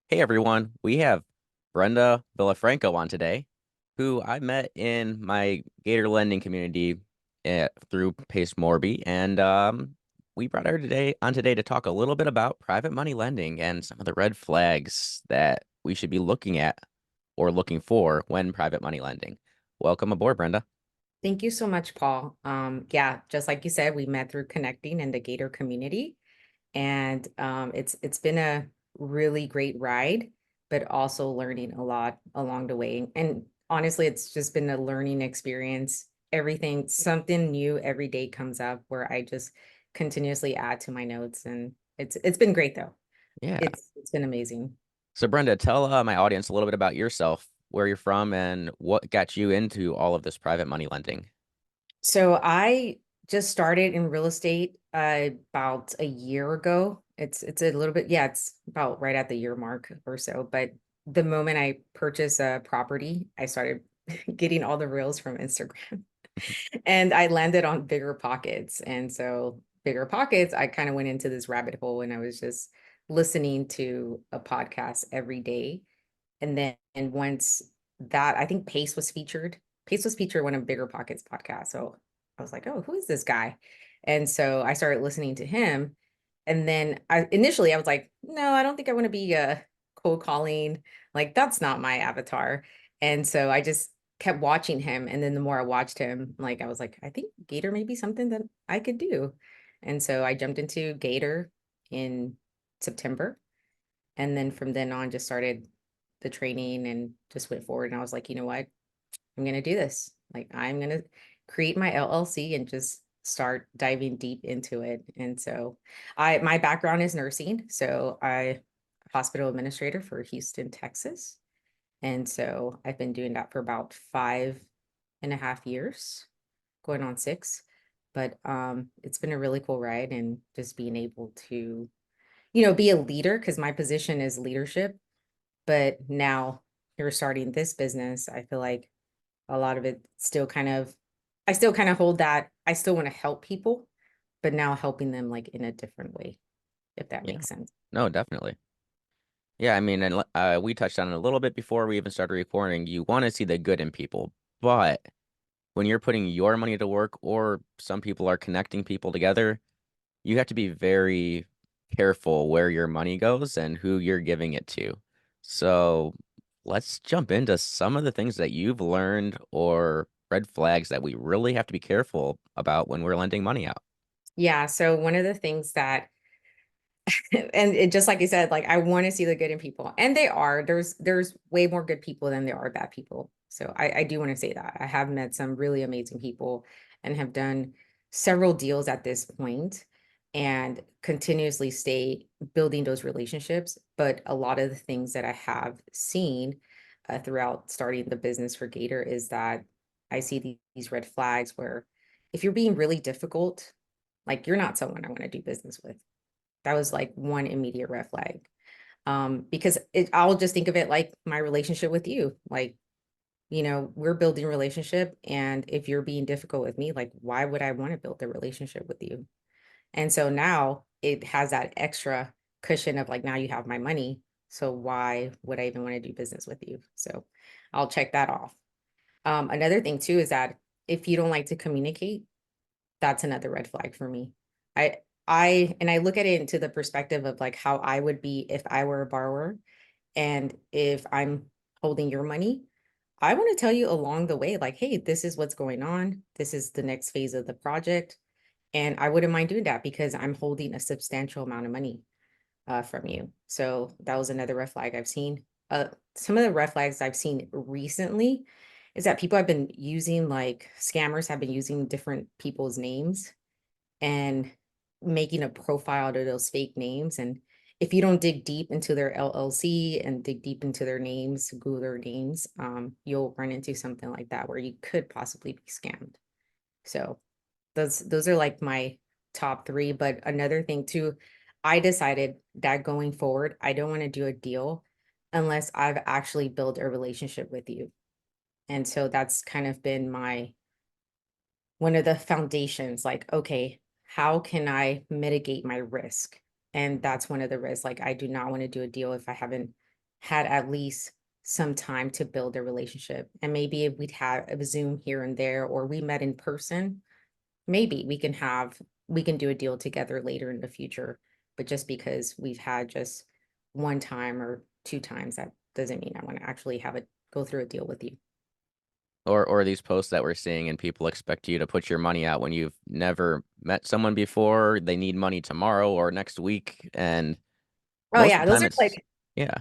Hey everyone, we have Brenda Villafranco on today, who I met in my Gator lending community through Pace Morby, and we brought her today to talk a little bit about private money lending and some of the red flags that we should be looking at or looking for when private money lending. Welcome aboard, Brenda. Thank you so much, Paul. Yeah, just like you said, we met through connecting in the Gator community, and it's been a really great ride, but also learning a lot along the way. And honestly, it's just been a learning experience. Everything, something new every day comes up where I just continuously add to my notes, and it's been great though. Yeah. It's been amazing. So Brenda, tell my audience a little bit about yourself, where you're from, and what got you into all of this private money lending. So I just started in real estate about a year ago. It's a little bit, yeah, it's about right at the year mark or so. But the moment I purchased a property, I started getting all the reels from Instagram and I landed on Bigger Pockets. And so Bigger Pockets, I kind of went into this rabbit hole and I was just listening to a podcast every day. And once that, I think Pace was featured. Pace was featured one of Bigger Pockets podcasts. So I was like, oh, who is this guy? And so I started listening to him. And then I was like, no, I don't think I want to be cold calling. Like that's not my avatar. And so I just kept watching him. And then the more I watched him, like I was like, I think Gator may be something that I could do. And so I jumped into Gator in September. And then from then on, just started the training and just went forward. And I was like, you know what? I'm going to do this. Like, I'm going to create my LLC and just start diving deep into it. And so my background is nursing. So I hospital administrator for Houston, Texas. And so I've been doing that for about 5.5 years, going on 6. But it's been a really cool ride and just being able to, be a leader because my position is leadership. But now you're starting this business. I feel like a lot of it still kind of, I still kind of hold that. I still want to help people, but now helping them like in a different way, if that Yeah. makes sense. No, definitely. Yeah, I mean, and we touched on it a little bit before we even started recording. You want to see the good in people, but when you're putting your money to work, or some people are connecting people together, you have to be very careful where your money goes and who you're giving it to. So let's jump into some of the things that you've learned or red flags that we really have to be careful about when we're lending money out. Yeah. So one of the things that, and it just like you said, like I want to see the good in people, and they are. There's way more good people than there are bad people. So I do want to say that I have met some really amazing people and have done several deals at this point and continuously stay building those relationships. But a lot of the things that I have seen throughout starting the business for Gator is that I see these red flags where if you're being really difficult, like you're not someone I want to do business with. That was like one immediate red flag. Because I'll just think of it like my relationship with you. Like, we're building a relationship. And if you're being difficult with me, like, why would I want to build a relationship with you? And so now it has that extra cushion of like, now you have my money. So why would I even want to do business with you? So I'll check that off. Another thing too is that if you don't like to communicate, that's another red flag for me. I I look at it into the perspective of like how I would be if I were a borrower and if I'm holding your money, I want to tell you along the way, like, hey, this is what's going on. This is the next phase of the project. And I wouldn't mind doing that because I'm holding a substantial amount of money from you. So that was another red flag I've seen. Some of the red flags I've seen recently is that people have been using like scammers have been using different people's names and making a profile to those fake names. And if you don't dig deep into their LLC and dig deep into their names, Google their names, you'll run into something like that where you could possibly be scammed. So those are like my top three. But another thing too, I decided that going forward, I don't want to do a deal unless I've actually built a relationship with you. And so that's kind of been my one of the foundations, like, okay, how can I mitigate my risk? And that's one of the risks. Like, I do not want to do a deal if I haven't had at least some time to build a relationship. And maybe if we'd have a Zoom here and there, or we met in person, maybe we can do a deal together later in the future. But just because we've had just one time or two times, that doesn't mean I want to actually have it go through a deal with you. Or these posts that we're seeing and people expect you to put your money out when you've never met someone before, they need money tomorrow or next week, and Oh most of yeah, the those time are it's like yeah,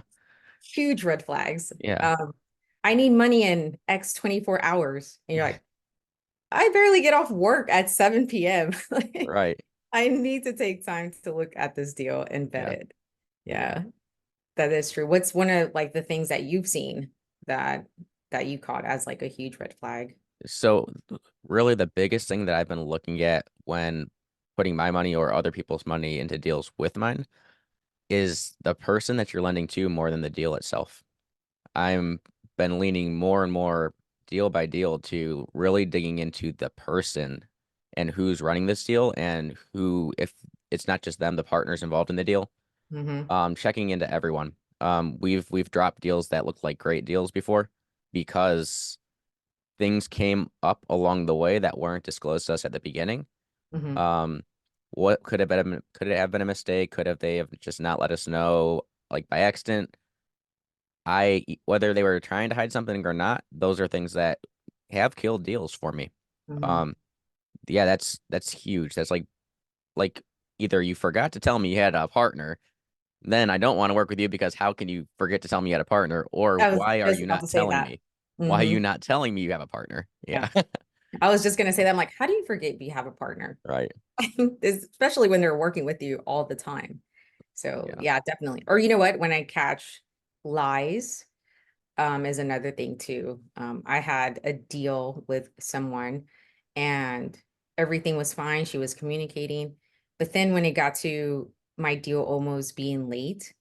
huge red flags. yeah, I need money in X 24 hours. And you're like, I barely get off work at 7 p.m. Like, right. I need to take time to look at this deal and vet Yeah. it. Yeah, that is true. What's one of like the things that you've seen that you caught as like a huge red flag? So really the biggest thing that I've been looking at when putting my money or other people's money into deals with mine is the person that you're lending to more than the deal itself. I'm been leaning more and more deal by deal to really digging into the person and who's running this deal and who, if it's not just them, the partners involved in the deal, Mm-hmm. checking into everyone. We've dropped deals that looked like great deals before because things came up along the way that weren't disclosed to us at the beginning. Mm-hmm. Um, what could it have been a mistake? Could have they have just not let us know like by accident? Whether they were trying to hide something or not, those are things that have killed deals for me. Mm-hmm. Um, yeah, that's huge. That's like either you forgot to tell me you had a partner, then I don't want to work with you because how can you forget to tell me you had a partner? Or I was why are just you about to not say telling that. me? Why are Mm-hmm. you not telling me you have a partner? Yeah. Yeah. I was just gonna say that. I'm like, how do you forget you have a partner? Right. Especially when they're working with you all the time. So Yeah. yeah, definitely. Or you know what? When I catch lies, is another thing too. I had a deal with someone and everything was fine. She was communicating. But then when it got to my deal almost being late,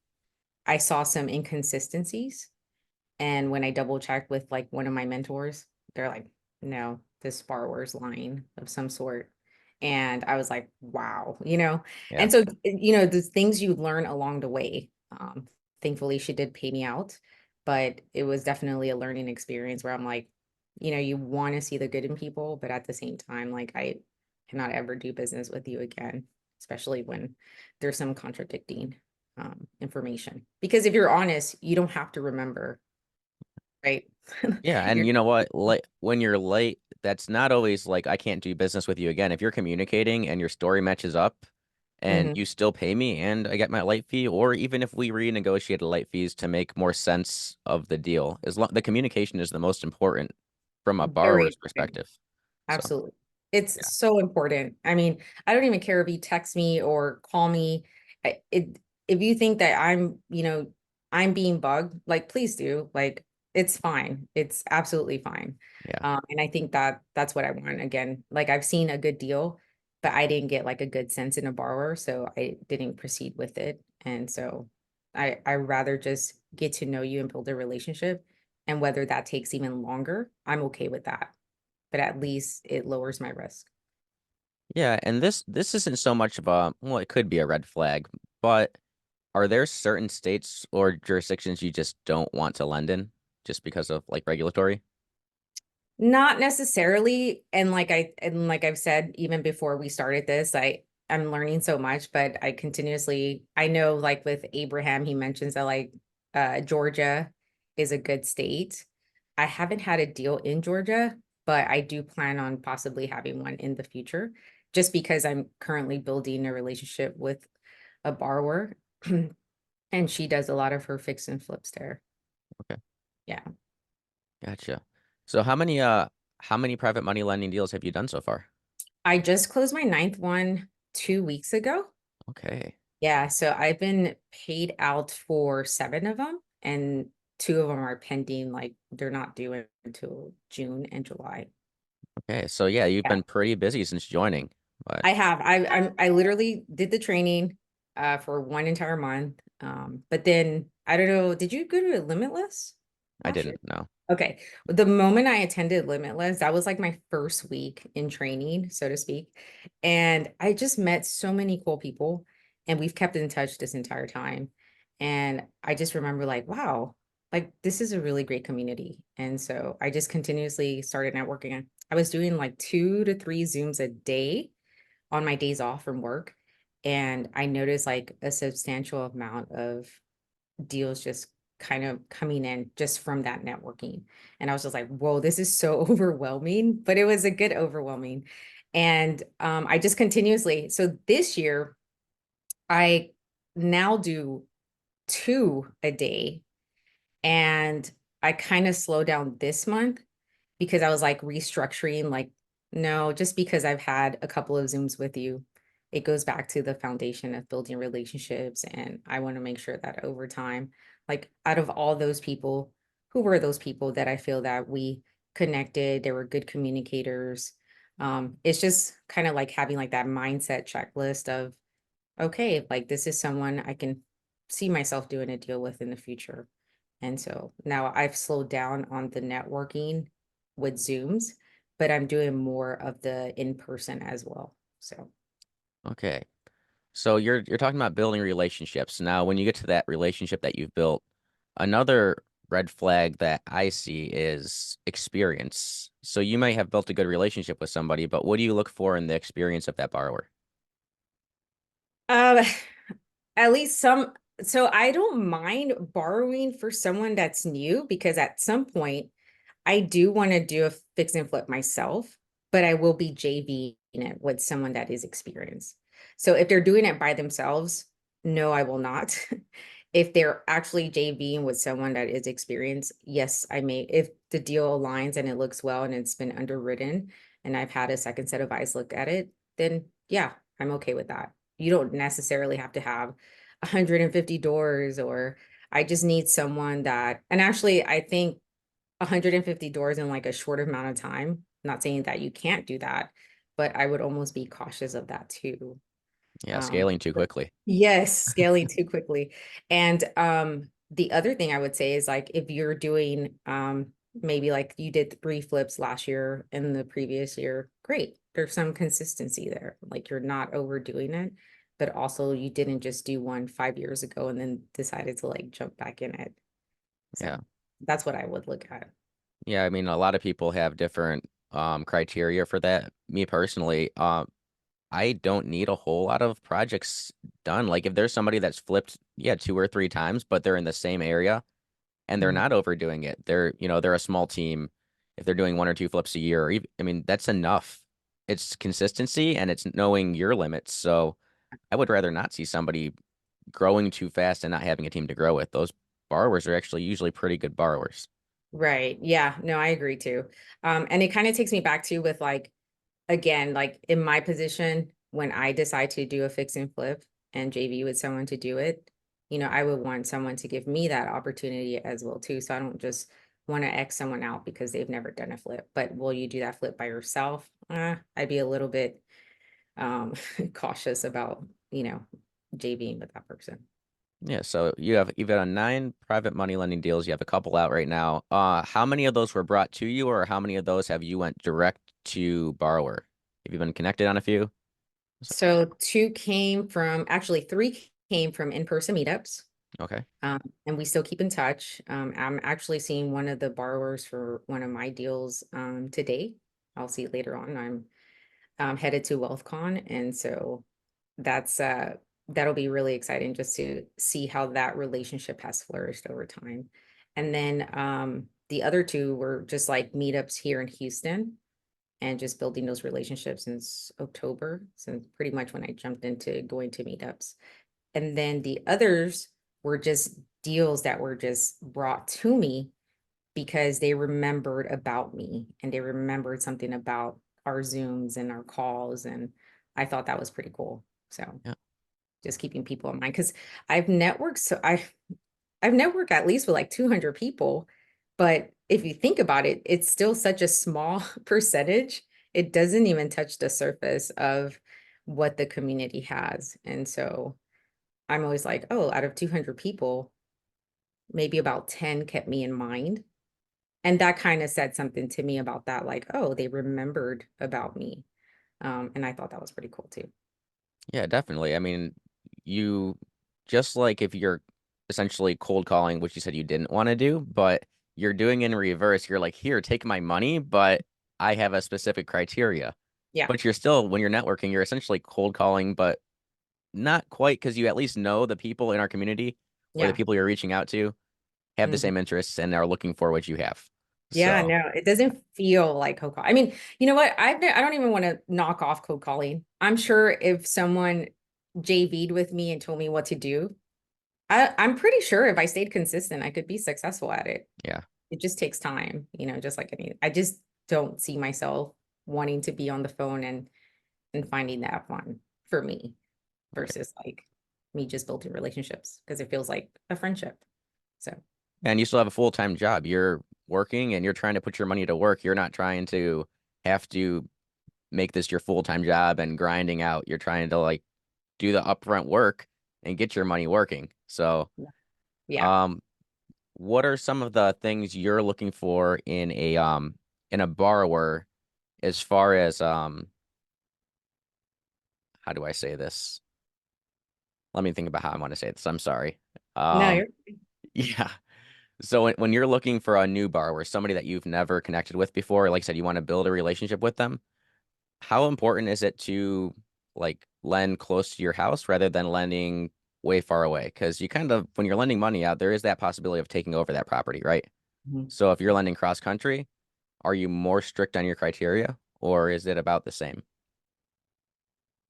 I saw some inconsistencies. And when I double checked with like one of my mentors, they're like, no, this borrower's lying of some sort. And I was like, wow, you know? Yeah. And so, you know, the things you learn along the way. Thankfully, she did pay me out, but it was definitely a learning experience where I'm like, you know, you want to see the good in people, but at the same time, like, I cannot ever do business with you again, especially when there's some contradicting information. Because if you're honest, you don't have to remember, right? Yeah, and You're you know what? Like when you're late, that's not always like I can't do business with you again. If you're communicating and your story matches up and Mhm. you still pay me and I get my late fee, or even if we renegotiate the late fees to make more sense of the deal, as long the communication is the most important from a Very borrower's important. perspective. So Absolutely. It's yeah, so important. I mean, I don't even care if you text me or call me. It if you think that I'm, you know, I'm being bugged, like please do. Like it's fine. It's absolutely fine. yeah. And I think that that's what I want. Again, like I've seen a good deal, but I didn't get like a good sense in a borrower, so I didn't proceed with it. And so I rather just get to know you and build a relationship. And whether that takes even longer, I'm okay with that, but at least it lowers my risk. Yeah, and this isn't so much of a well, it could be a red flag, but are there certain states or jurisdictions you just don't want to lend in just because of like regulatory? Not necessarily. And like I've said, even before we started this, I'm learning so much, but I know like with Abraham, he mentions that like Georgia is a good state. I haven't had a deal in Georgia, but I do plan on possibly having one in the future, just because I'm currently building a relationship with a borrower and she does a lot of her fix and flips there. Okay. Yeah. Gotcha. So how many private money lending deals have you done so far? I just closed my ninth one 2 weeks ago. Okay. Yeah, so I've been paid out for seven of them, and two of them are pending, like they're not due until June and July. Okay. So yeah, you've Yeah, been pretty busy since joining. But I have. I literally did the training for one entire month. But then I don't know, did you go to Limitless I last year? didn't know. Okay. The moment I attended Limitless, that was like my first week in training, so to speak. And I just met so many cool people, and we've kept in touch this entire time. And I just remember like, wow, like this is a really great community. And so I just continuously started networking. I was doing like 2 to 3 Zooms a day on my days off from work. And I noticed like a substantial amount of deals just kind of coming in just from that networking. And I was just like, whoa, this is so overwhelming, but it was a good overwhelming. And I just continuously, so this year, I now do 2 a day. And I kind of slowed down this month because I was like restructuring, like, no, just because I've had a couple of Zooms with you, it goes back to the foundation of building relationships. And I want to make sure that over time, like out of all those people, who were those people that I feel that we connected, they were good communicators. It's just kind of like having like that mindset checklist of, okay, like this is someone I can see myself doing a deal with in the future. And so now I've slowed down on the networking with Zooms, but I'm doing more of the in person as well. So, Okay. So you're talking about building relationships. Now, when you get to that relationship that you've built, another red flag that I see is experience. So you may have built a good relationship with somebody, but what do you look for in the experience of that borrower? um, at least some, so I don't mind borrowing for someone that's new because at some point I do want to do a fix and flip myself, but I will be JVing it with someone that is experienced. So if they're doing it by themselves, no, I will not. If they're actually JVing with someone that is experienced, yes, I may. If the deal aligns and it looks well and it's been underwritten and I've had a second set of eyes look at it, then yeah, I'm okay with that. You don't necessarily have to have 150 doors, or I just need someone that, and actually, I think 150 doors in like a short amount of time. Not saying that you can't do that, but I would almost be cautious of that too. Yeah, Um, scaling too but quickly. yes, scaling too quickly. And the other thing I would say is like if you're doing maybe like you did 3 flips last year and the previous year, great. There's some consistency there. Like you're not overdoing it, but also you didn't just do one 5 years ago and then decided to like jump back in it. So Yeah. that's what I would look at. Yeah, I mean, a lot of people have different criteria for that. Me personally, I don't need a whole lot of projects done. Like if there's somebody that's flipped, yeah, 2 or 3 times, but they're in the same area and they're Mhm. not overdoing it. They're a small team. If they're doing 1 or 2 flips a year, or even, I mean, that's enough. It's consistency and it's knowing your limits. So I would rather not see somebody growing too fast and not having a team to grow with. Those borrowers are actually usually pretty good borrowers. Right. Yeah. No, I agree too. And it kind of takes me back to with like, again, like in my position, when I decide to do a fix and flip and JV with someone to do it, I would want someone to give me that opportunity as well too. So I don't just want to X someone out because they've never done a flip. But will you do that flip by yourself? I'd be a little bit um cautious about, JVing with that person. Yeah, so you've got 9 private money lending deals. You have a couple out right now. How many of those were brought to you, or how many of those have you went direct to borrower? Have you been connected on a few? So two came from, actually three came from in-person meetups. Okay. And we still keep in touch. I'm actually seeing one of the borrowers for one of my deals today. I'll see it later on. I'm headed to WealthCon, and so that's that'll be really exciting just to see how that relationship has flourished over time. And then the other two were just like meetups here in Houston and just building those relationships since October, since pretty much when I jumped into going to meetups. And then the others were just deals that were just brought to me because they remembered about me and they remembered something about our Zooms and our calls. And I thought that was pretty cool. So Yeah. just keeping people in mind because I've networked. So I've networked at least with like 200 people. But if you think about it, it's still such a small percentage. It doesn't even touch the surface of what the community has. And so I'm always like, oh, out of 200 people, maybe about 10 kept me in mind. And that kind of said something to me about that, like, oh, they remembered about me. And I thought that was pretty cool too. Yeah, definitely. I mean, you just like if you're essentially cold calling, which you said you didn't want to do, but you're doing in reverse. You're like, here, take my money, but I have a specific criteria. Yeah. But you're still, when you're networking, you're essentially cold calling, but not quite because you at least know the people in our community or the Yeah. people you're reaching out to have the Mhm. same interests and are looking for what you have. Yeah, So, no, it doesn't feel like cold call. I mean, you know what? I don't even want to knock off cold calling. I'm sure if someone JV'd with me and told me what to do, I'm pretty sure if I stayed consistent, I could be successful at it. yeah. It just takes time, just like any, I just don't see myself wanting to be on the phone and finding that fun for me Right. versus like me just building relationships because it feels like a friendship. So And you still have a full-time job. You're working and you're trying to put your money to work. You're not trying to have to make this your full-time job and grinding out. You're trying to like do the upfront work and get your money working. So, yeah. Yeah. um, what are some of the things you're looking for in a borrower as far as how do I say this? Let me think about how I want to say this. I'm sorry. No, Um, you're yeah. So when you're looking for a new borrower, somebody that you've never connected with before, like I said, you want to build a relationship with them, how important is it to like lend close to your house rather than lending way far away? Because you kind of, when you're lending money out, there is that possibility of taking over that property, right? Mhm. So if you're lending cross country, are you more strict on your criteria or is it about the same?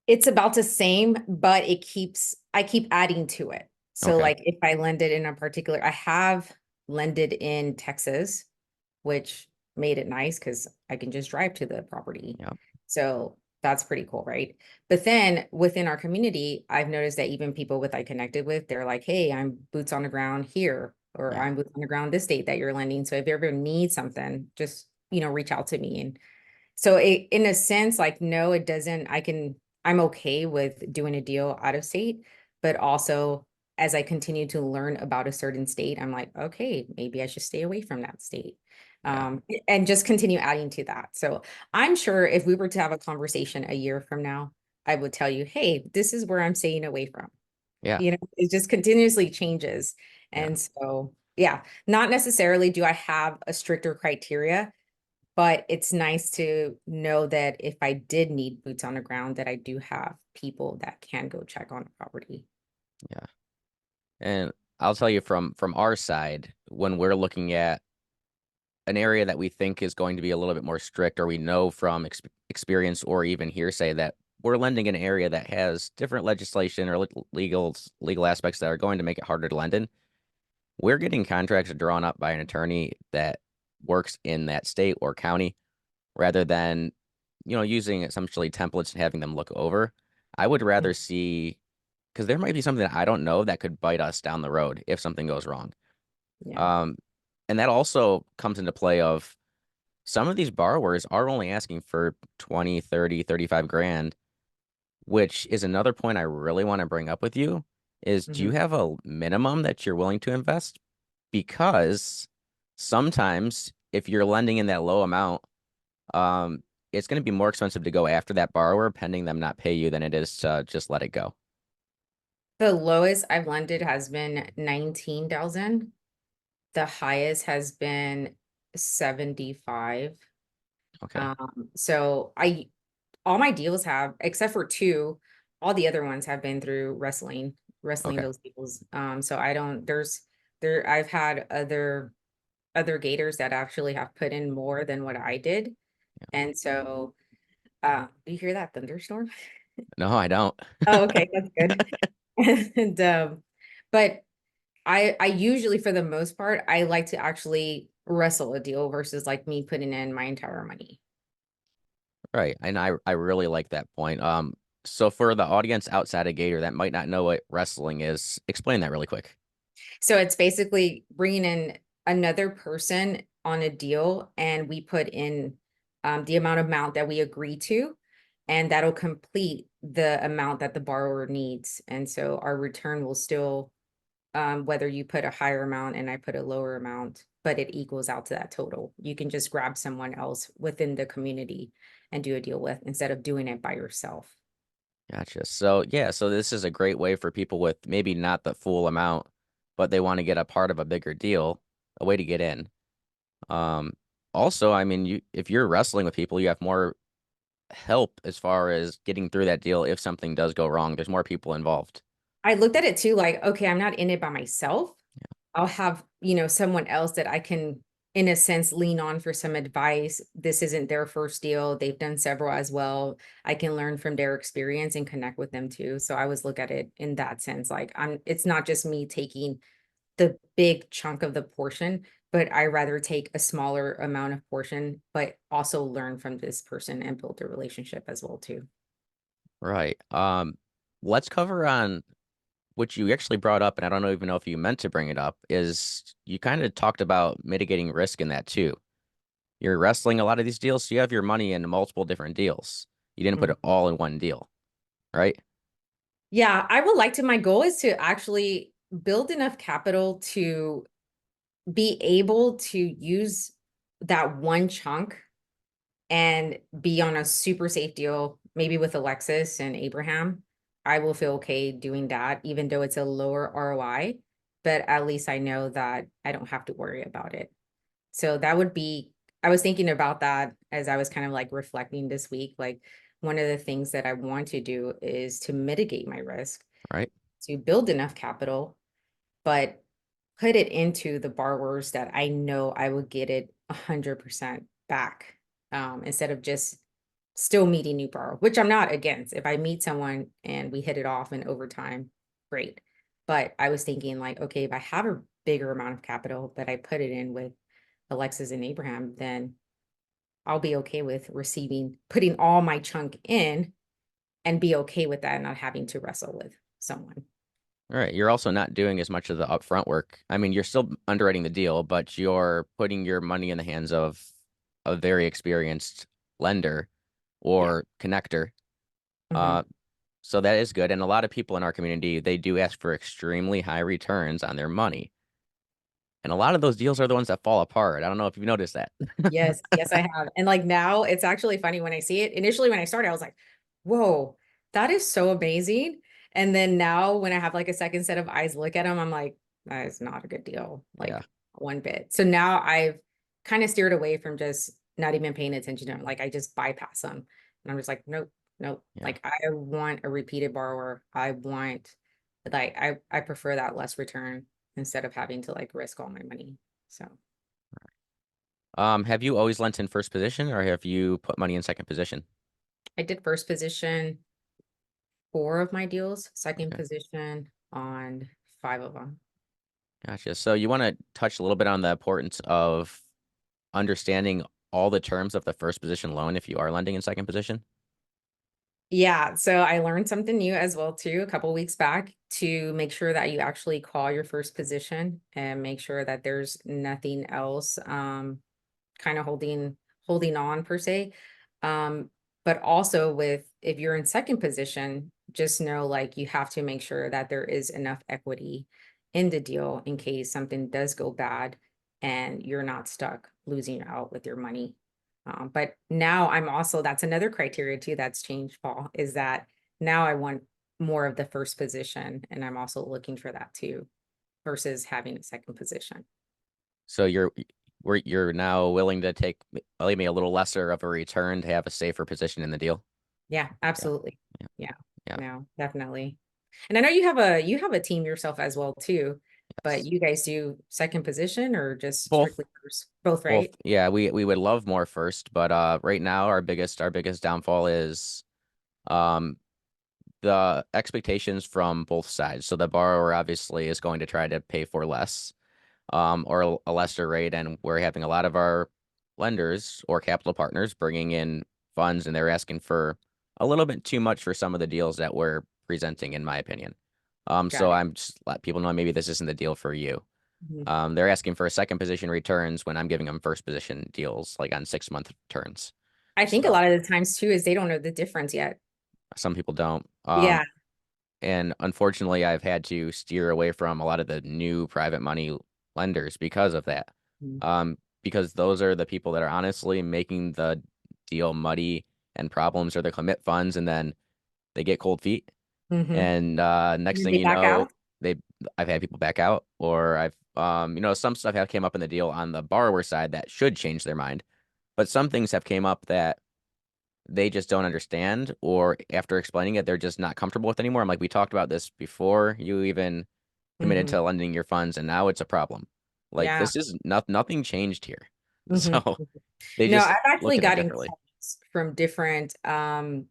It's about the same, but I keep adding to it. So Okay. like if I lended in a particular, I have lended in Texas, which made it nice because I can just drive to the property. Yeah. So that's pretty cool, right? But then within our community, I've noticed that even people with I connected with, they're like, hey, I'm boots on the ground here, or Yeah. I'm boots on the ground this state that you're lending. So if you ever need something, just, reach out to me. And so in a sense, like, no, it doesn't, I'm okay with doing a deal out of state, but also as I continue to learn about a certain state, I'm like, okay, maybe I should stay away from that state. Yeah. And just continue adding to that. So I'm sure if we were to have a conversation a year from now, I would tell you, hey, this is where I'm staying away from. Yeah. It just continuously changes. Yeah. And so, yeah, not necessarily do I have a stricter criteria, but it's nice to know that if I did need boots on the ground, that I do have people that can go check on a property. Yeah. And I'll tell you from our side, when we're looking at an area that we think is going to be a little bit more strict, or we know from experience or even hearsay that we're lending in an area that has different legislation or legal aspects that are going to make it harder to lend in, we're getting contracts drawn up by an attorney that works in that state or county rather than, using essentially templates and having them look over. I would rather see, because there might be something that I don't know that could bite us down the road if something goes wrong. Yeah. Um, and that also comes into play of some of these borrowers are only asking for 20, 30, 35 grand, which is another point I really want to bring up with you is do you Mhm. have a minimum that you're willing to invest? Because sometimes if you're lending in that low amount, um, it's going to be more expensive to go after that borrower pending them not pay you than it is to just let it go. The lowest I've lended has been 19,000. The highest has been 75. Okay. So all my deals have, except for two, all the other ones have been through wrestling Okay. those deals. So I don't, I've had other gators that actually have put in more than what I did. Yeah. And so, do you hear that thunderstorm? No, I don't. Oh, okay, that's good. And but I usually, for the most part, I like to actually wrestle a deal versus like me putting in my entire money. Right. And I really like that point. So for the audience outside of Gator that might not know what wrestling is, explain that really quick. So it's basically bringing in another person on a deal, and we put in the amount that we agree to, and that'll complete the amount that the borrower needs. And so our return will still, whether you put a higher amount and I put a lower amount, but it equals out to that total. You can just grab someone else within the community and do a deal with instead of doing it by yourself. Gotcha. So yeah, so this is a great way for people with maybe not the full amount but they want to get a part of a bigger deal, a way to get in. Um, Also, I mean, if you're wrestling with people, you have more help as far as getting through that deal if something does go wrong. There's more people involved. I looked at it too, like, okay, I'm not in it by myself. I'll have, someone else that I can, in a sense, lean on for some advice. This isn't their first deal. They've done several as well. I can learn from their experience and connect with them too. So I always look at it in that sense. Like it's not just me taking the big chunk of the portion, but I rather take a smaller amount of portion, but also learn from this person and build a relationship as well too. Right. Let's cover on what you actually brought up, and I don't even know if you meant to bring it up, is you kind of talked about mitigating risk in that too. You're wrestling a lot of these deals, so you have your money in multiple different deals. You didn't put Mhm. it all in one deal, right? Yeah, I would like to, my goal is to actually build enough capital to be able to use that one chunk and be on a super safe deal, maybe with Alexis and Abraham. I will feel okay doing that, even though it's a lower ROI, but at least I know that I don't have to worry about it. So that would be, I was thinking about that as I was kind of like reflecting this week. Like one of the things that I want to do is to mitigate my risk, Right. to build enough capital, but put it into the borrowers that I know I would get it 100% back, instead of just still meeting new borrower, which I'm not against. If I meet someone and we hit it off in overtime, great. But I was thinking like, okay, if I have a bigger amount of capital, but I put it in with Alexis and Abraham, then I'll be okay with putting all my chunk in and be okay with that, not having to wrestle with someone. All right. You're also not doing as much of the upfront work. I mean, you're still underwriting the deal, but you're putting your money in the hands of a very experienced lender Yeah. or connector. Mhm. Uh, so that is good. And a lot of people in our community, they do ask for extremely high returns on their money. And a lot of those deals are the ones that fall apart. I don't know if you've noticed that. Yes, yes, I have. And like now it's actually funny when I see it. Initially, when I started, I was like, whoa, that is so amazing. And then now when I have like a second set of eyes look at them, I'm like, that is not a good deal, Yeah. like one bit. So now I've kind of steered away from just not even paying attention to them. Like I just bypass them. And I'm just like, nope, nope. Yeah. Like I want a repeated borrower. I want like I prefer that less return instead of having to like risk all my money. So Have you always lent in first position or have you put money in second position? I did first position four of my deals, second Okay. position on five of them. Gotcha. So you want to touch a little bit on the importance of understanding all the terms of the first position loan if you are lending in second position? Yeah, so I learned something new as well too a couple weeks back to make sure that you actually call your first position and make sure that there's nothing else kind of holding on per se. Um, but also with if you're in second position, just know like you have to make sure that there is enough equity in the deal in case something does go bad and you're not stuck losing out with your money. But now I'm also, that's another criteria too that's changed, Paul, is that now I want more of the first position and I'm also looking for that too versus having a second position. So you're now willing to take maybe a little lesser of a return to have a safer position in the deal? Yeah, Yeah. absolutely. Yeah. Yeah, Yeah. no, definitely. And I know you have a team yourself as well too, but Yes. you guys do second position or just Both. strictly first? Both, Both. right? Yeah, we would love more first, but right now our biggest downfall is um the expectations from both sides. So the borrower obviously is going to try to pay for less, or a lesser rate, and we're having a lot of our lenders or capital partners bringing in funds, and they're asking for a little bit too much for some of the deals that we're presenting, in my opinion. So Got it. I'm just let people know maybe this isn't the deal for you. Mhm. They're asking for a second position returns when I'm giving them first position deals, like on 6 month turns. I think a So lot of the times too is they don't know the difference yet. some people don't. Yeah. And unfortunately, I've had to steer away from a lot of the new private money lenders because of that. Because those are the people that are honestly making the deal muddy and problems or the commit funds, and then they get cold feet. Mm-hmm. And next thing They you back know, out. they I've had people back out, or I've some stuff have came up in the deal on the borrower side that should change their mind. But some things have came up that they just don't understand, or after explaining it, they're just not comfortable with anymore. I'm like, we talked about this before you even committed Hmm. to lending your funds, and now it's a problem. Like Yeah. this is nothing changed here. Hmm. So they No, just I've look actually at it gotten differently. calls from different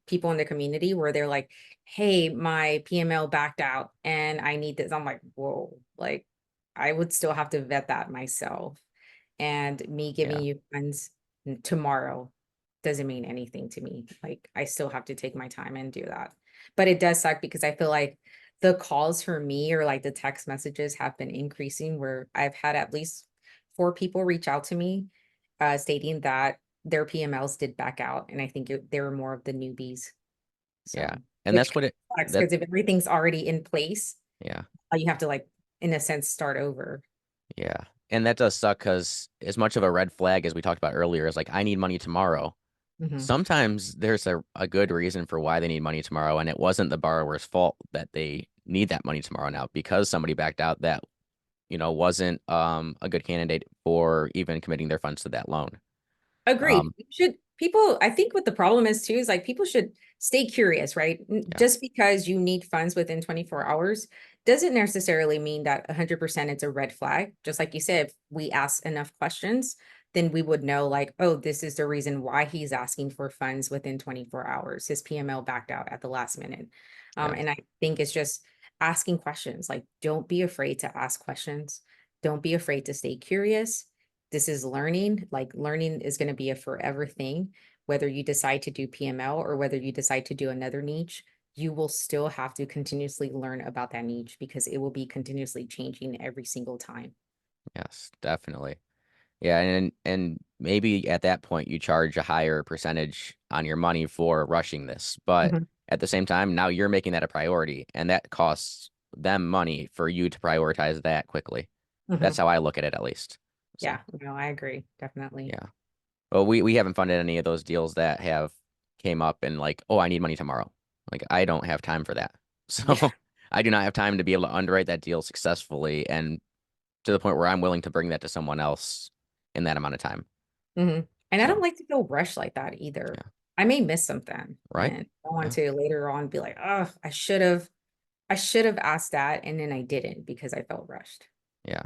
people in the community where they're like, hey, my PML backed out and I need this. I'm like, whoa, like I would still have to vet that myself. And me giving Yeah, you funds tomorrow doesn't mean anything to me. Like I still have to take my time and do that. But it does suck because I feel like the calls for me or like the text messages have been increasing where I've had at least 4 people reach out to me stating that their PMLs did back out. And I think they were more of the newbies. yeah, So, and which that's what it sucks that because if everything's already in place, yeah. you have to like, in a sense, start over. Yeah. And that does suck because as much of a red flag as we talked about earlier is like, I need money tomorrow. Hmm. Sometimes there's a good reason for why they need money tomorrow, and it wasn't the borrower's fault that they need that money tomorrow now because somebody backed out that, wasn't a good candidate for even committing their funds to that loan. Agreed. Um, Should people, I think what the problem is too is like people should stay curious, right? yeah, Just because you need funds within 24 hours doesn't necessarily mean that 100% it's a red flag. Just like you said, if we ask enough questions, then we would know like, oh, this is the reason why he's asking for funds within 24 hours. His PML backed out at the last minute. yeah, And I think it's just asking questions. Like, don't be afraid to ask questions. Don't be afraid to stay curious. This is learning. Like learning is going to be a forever thing, whether you decide to do PML or whether you decide to do another niche. You will still have to continuously learn about that niche because it will be continuously changing every single time. yes, definitely. Yeah, and maybe at that point you charge a higher percentage on your money for rushing this, but Mhm. at the same time, now you're making that a priority, and that costs them money for you to prioritize that quickly. That's Mhm. how I look at it, at least. So Yeah, no, I agree. Definitely. yeah, but we haven't funded any of those deals that have came up and like, oh, I need money tomorrow. Like I don't have time for that. Yeah. So I do not have time to be able to underwrite that deal successfully and to the point where I'm willing to bring that to someone else in that amount of time. Mhm. And I So don't like to feel rushed like that either. yeah. I may miss something Right? and I want Yeah. to later on be like, oh, I should have asked that and then I didn't because I felt rushed. Yeah.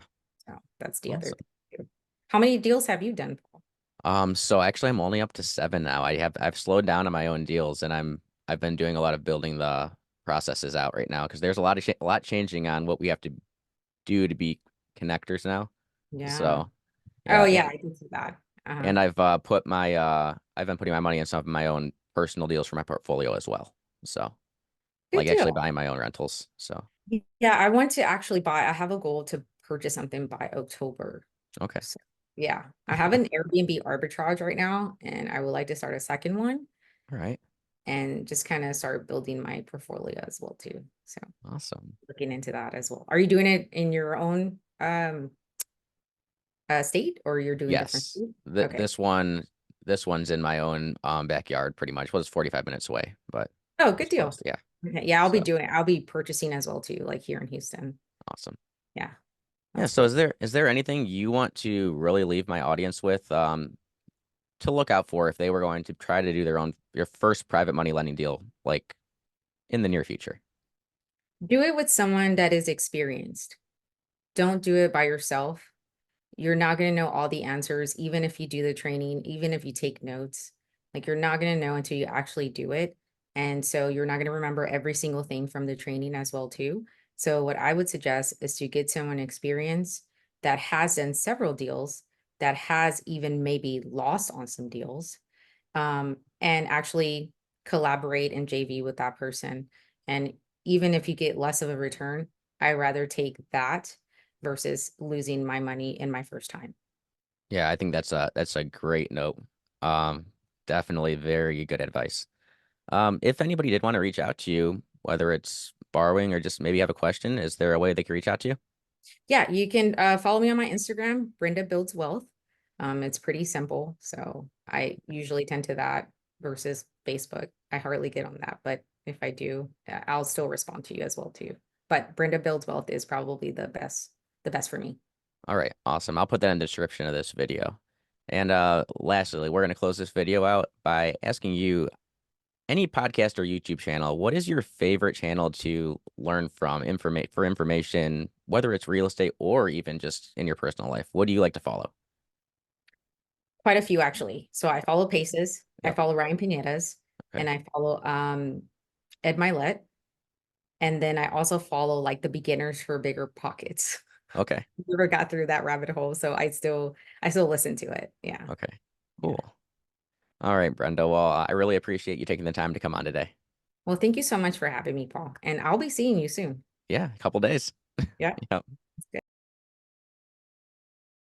So that's the other Awesome. thing too. How many deals have you done, Paul? So actually I'm only up to 7 now. I've slowed down on my own deals and I've been doing a lot of building the processes out right now because there's a lot changing on what we have to do to be connectors now. Yeah. So Oh yeah, yeah, I can see that. Uh-huh. and I've been putting my money in some of my own personal deals for my portfolio as well. So Good like actually deal. buying my own rentals. So Yeah, I want to actually buy, I have a goal to purchase something by October. okay. So yeah, I have an Airbnb arbitrage right now, and I would like to start a second one All right. and just kind of start building my portfolio as well too. So Awesome. looking into that as well. Are you doing it in your own state or you're doing different Yes. state? Th Okay. this one's in my own backyard pretty much. Well, it's 45 minutes away, but Oh, good it's deal. close. Yeah. Okay. Yeah, So I'll be purchasing as well too, like here in Houston. awesome. Yeah, Yeah, that's so cool. is there anything you want to really leave my audience with to look out for if they were going to try to do their first private money lending deal like in the near future? Do it with someone that is experienced. Don't do it by yourself. You're not going to know all the answers, even if you do the training, even if you take notes. Like you're not going to know until you actually do it. And so you're not going to remember every single thing from the training as well, too. So what I would suggest is to get someone experienced that has done several deals, that has even maybe lost on some deals, and actually collaborate and JV with that person. And even if you get less of a return, I rather take that versus losing my money in my first time. Yeah, I think that's a great note. Um, Definitely very good advice. If anybody did want to reach out to you, whether it's borrowing or just maybe have a question, is there a way they could reach out to you? Yeah, you can follow me on my Instagram, Brenda Builds Wealth. It's pretty simple. So I usually tend to that versus Facebook. I hardly get on that, but if I do, I'll still respond to you as well too. but Brenda Builds Wealth is probably the best for me. All right, awesome. I'll put that in the description of this video. And lastly, we're going to close this video out by asking you, any podcast or YouTube channel, what is your favorite channel to learn from, information, whether it's real estate or even just in your personal life? What do you like to follow? Quite a few actually. So I follow Paces, I Yep. follow Ryan Pineda's, Okay. and I follow Ed Milet. And then I also follow like the beginners for bigger pockets. Okay. Never got through that rabbit hole, so I still listen to it. Yeah. Okay. Yeah. Cool. All right, Brenda. Well, I really appreciate you taking the time to come on today. Well, thank you so much for having me, Paul. And I'll be seeing you soon. Yeah, a couple days. Yeah. Yep.